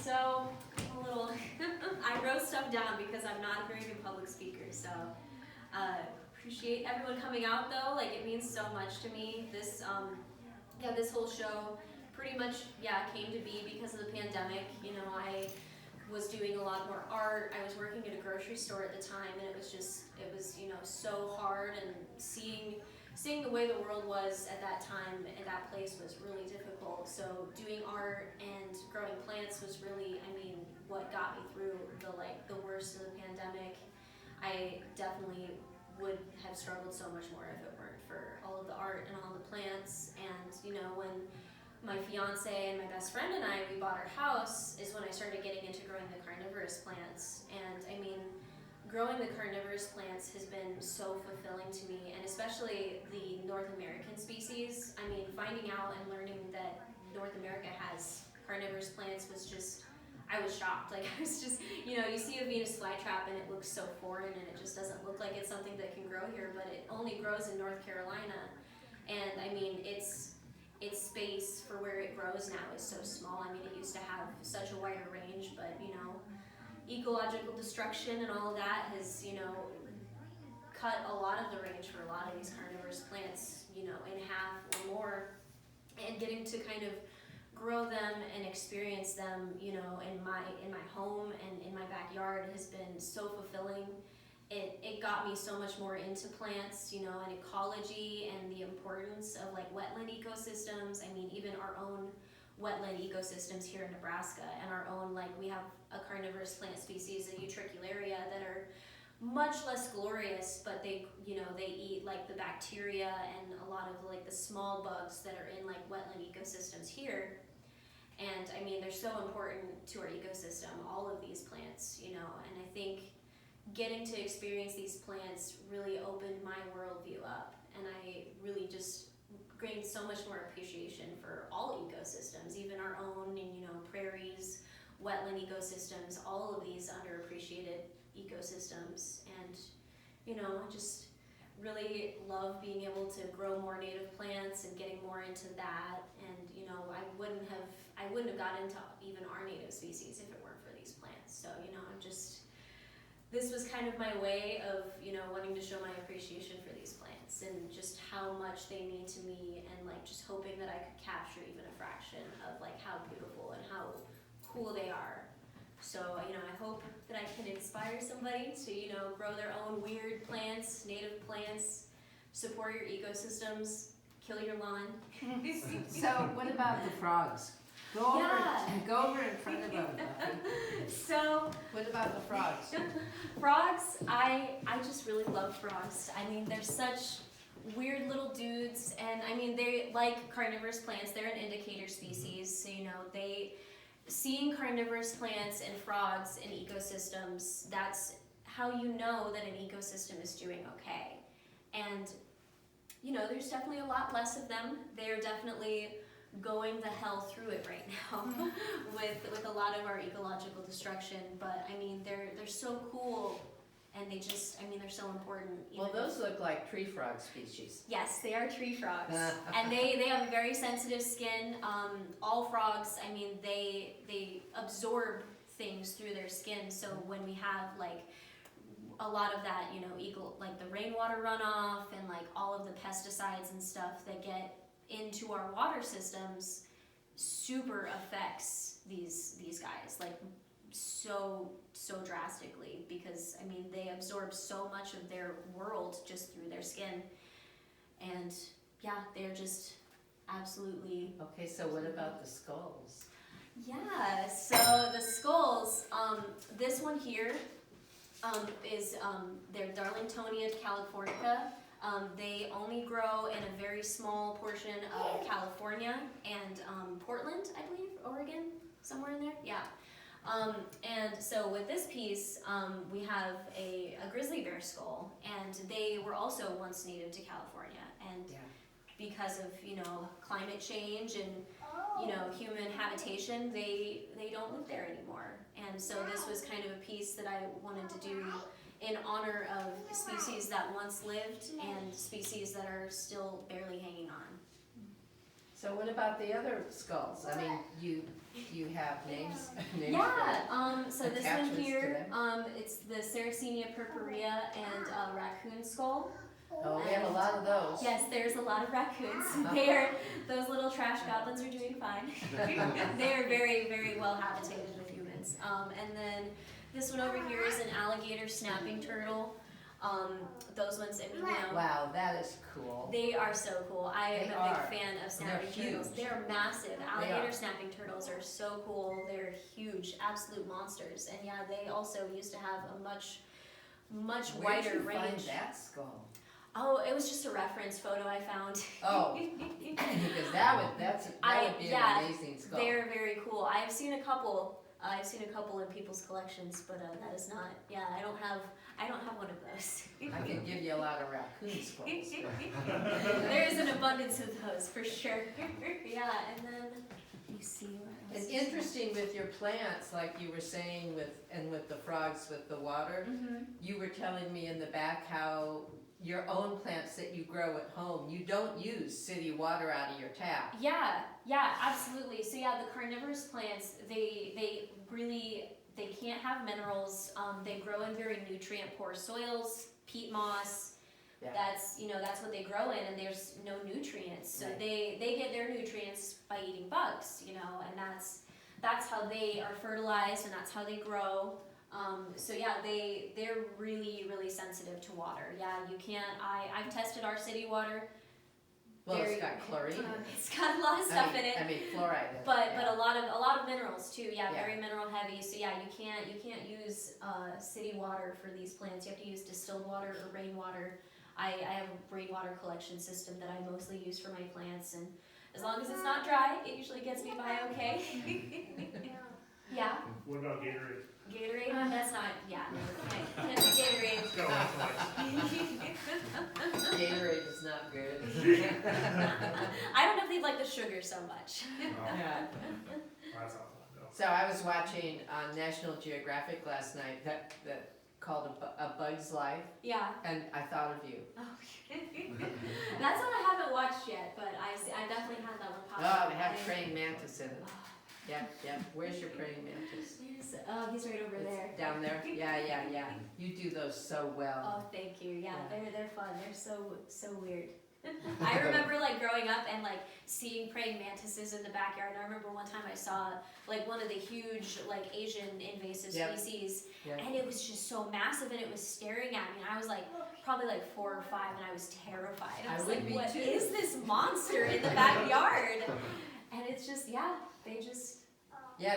So, a little, I wrote stuff down because I'm not a very good public speaker, so appreciate everyone coming out though, like it means so much to me. This, this whole show pretty much, came to be because of the pandemic. You know, I was doing a lot more art. I was working at a grocery store at the time, and it was, so hard, and seeing the way the world was at that time and that place was really difficult. So doing art and growing plants was really, what got me through the worst of the pandemic. I definitely would have struggled so much more if it weren't for all of the art and all the plants. And when my fiance and my best friend and we bought our house is when I started getting into growing the carnivorous plants. And growing the carnivorous plants has been so fulfilling to me, and especially the North American species. Finding out and learning that North America has carnivorous plants was just, I was shocked. Like, I was just, you see a Venus flytrap and it looks so foreign and it just doesn't look like it's something that can grow here, but it only grows in North Carolina. And its space for where it grows now is so small. It used to have such a wider range, but ecological destruction and all of that has, cut a lot of the range for a lot of these carnivorous plants, in half or more. And getting to kind of grow them and experience them, in my home and in my backyard has been so fulfilling. It got me so much more into plants, and ecology and the importance of wetland ecosystems. Even our own wetland ecosystems here in Nebraska, and our own, we have a carnivorous plant species, the Utricularia, that are much less glorious, but they eat the bacteria and a lot of the small bugs that are in wetland ecosystems here. And they're so important to our ecosystem, all of these plants, and I think getting to experience these plants really opened my worldview up, and I really just gained so much more appreciation for all ecosystems, even our own, and prairies, wetland ecosystems, all of these underappreciated ecosystems. And I just really love being able to grow more native plants and getting more into that. And I wouldn't have got into even our native species if it weren't for these plants. So this was kind of my way of wanting to show my appreciation for these plants and just how much they mean to me, and just hoping that I could capture even a fraction of how beautiful and how cool they are. So I hope that I can inspire somebody to grow their own weird plants, native plants, support your ecosystems, kill your lawn. So what about the frogs? Go over in front of them, Buffy. So what about the frogs? Frogs, I just really love frogs. They're such weird little dudes, and they like carnivorous plants. They're an indicator species, so seeing carnivorous plants and frogs in ecosystems, that's how you know that an ecosystem is doing okay. And there's definitely a lot less of them. They're definitely going the hell through it right now with a lot of our ecological destruction. But they're so cool, and they just they're so important. Well, those look like tree frog species. Yes, they are tree frogs, and they have a very sensitive skin. All frogs, they absorb things through their skin. So when we have a lot of that, the rainwater runoff and all of the pesticides and stuff that get into our water systems, super affects these guys so drastically, because they absorb so much of their world just through their skin. And they're just absolutely. Okay, so what about the skulls? Yeah, so the skulls, this one here is they're Darlingtonia californica. They only grow in a very small portion of California and Portland, I believe, Oregon, somewhere in there. Yeah. And so with this piece, we have a grizzly bear skull, and they were also once native to California. And because of climate change and human habitation, they don't live there anymore. And so this was kind of a piece that I wanted to do in honor of species that once lived and species that are still barely hanging on. So what about the other skulls? I mean, you have names. names Yeah. So this one attachments to here, them? it's the Sarracenia purpurea and raccoon skull. Oh, we have a lot of those. Yes, there's a lot of raccoons. Those little trash goblins are doing fine. They are very, very well habitated with humans. And then this one over here is an alligator snapping turtle. Those ones, I mean, you know. Wow, that is cool. They are so cool. I am They a are. big fan of snapping They're turtles. huge. They're massive. They Alligator are. snapping turtles are so cool. They're huge, absolute monsters. And yeah, they also used to have a much Where'd wider you range. find that skull? Oh, it was just a reference photo I found. Oh, because that would be yeah, an amazing skull. They're very cool. I've seen a couple. I've seen a couple in people's collections, but that is not. Yeah, I don't have one of those. I could give you a lot of raccoon skulls. There is an abundance of those for sure. Yeah, and then you see what else. It's interesting with your plants, like you were saying with the frogs with the water. Mm-hmm. You were telling me in the back how your own plants that you grow at home, you don't use city water out of your tap. Yeah, absolutely. So yeah, the carnivorous plants, they can't have minerals. They grow in very nutrient poor soils, peat moss. Yeah. That's what they grow in, and there's no nutrients. So Right. they get their nutrients by eating bugs, and that's how they are fertilized, and that's how they grow. So yeah, they're really, really sensitive to water. Yeah, you can't. I've tested our city water. Well, it's got chlorine. It's got a lot of stuff in it. I mean fluoride. But a lot of minerals too. Yeah, Yeah. very mineral heavy. So yeah, you can't use city water for these plants. You have to use distilled water or rainwater. I have a rainwater collection system that I mostly use for my plants, and as long as it's not dry, it usually gets me by okay. Yeah. What about Gatorade? Gatorade? That's not. Yeah. Can't do Gatorade. It's got electrolytes. Gatorade is not good. I don't know if they like the sugar so much. Oh, Yeah. that's awful. No. So I was watching on National Geographic last night that called a Bug's Life, Yeah. and I thought of you. Okay. That's one I haven't watched yet, but I definitely had that one pop Oh, up. they have praying mantis in it. Yep. Where's your praying mantis? He's right over there. It's down there? Yeah. You do those so well. Oh, thank you. Yeah, they're fun. They're so weird. I remember like growing up and like seeing praying mantises in the backyard. And I remember one time I saw like one of the huge like Asian invasive species, and it was just so massive, and it was staring at me. And I was like probably like 4 or 5, and I was terrified. I was like, what is this monster in the backyard? And it's just Yeah,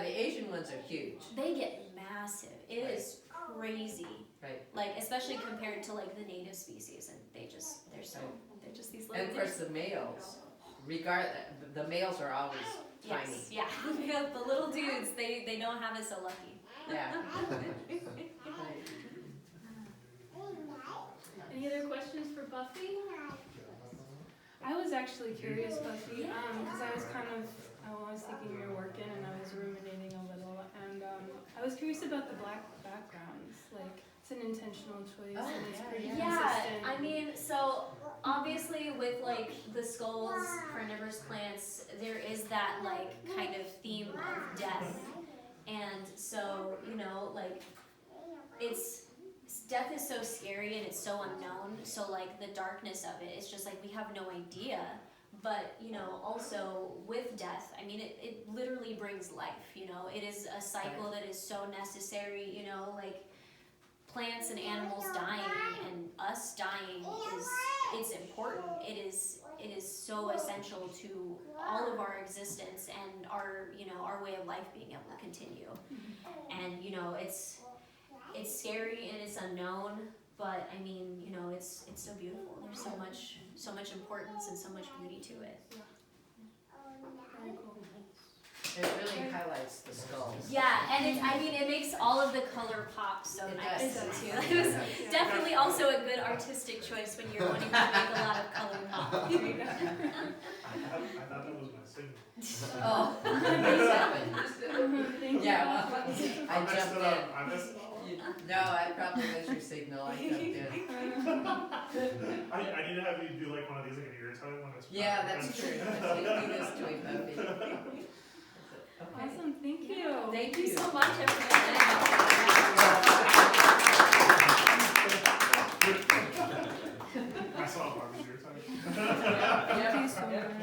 the Asian ones are huge. they get massive. It is crazy. Right. Like especially compared to like the native species, and they're just these little. And of course the males, the males are always tiny. Yes, yeah. The little dudes, they don't have it so lucky. Yeah. Any other questions for Buffy? I was actually curious, Buffy, because I was thinking you were working and I was ruminating a little, and I was curious about the black backgrounds. Like, it's an intentional choice and it's pretty consistent. I mean, so obviously with like the skulls, carnivorous plants, there is that like kind of theme of death, and so like death is so scary and it's so unknown. So like the darkness of it, it's just like we have no idea. But also with death, I mean, it literally brings life. It is a cycle that is so necessary. Like plants and animals dying and us dying it's important. It is so essential to all of our existence and our way of life being able to continue. And it's scary and it's unknown, but I mean, it's so beautiful. There's so much importance and so much beauty to it. Very cool. It really highlights the skulls. Yeah, and it makes all of the color pop so It nice does. too. It was definitely also a good artistic choice when you're wanting to make a lot of color pop. I thought that was my signal. Oh. Thank you. Yeah, I messed jumped it in. up. I messed it up. No, I probably was your signal, I jumped in. I need to have you do like one of these like an ear time when it's. Yeah, that's true. Let's do this to him, Buffy. Okay. Awesome, thank you. Thank you so much, everyone. I saw Barbie's ear time. Thank you so much.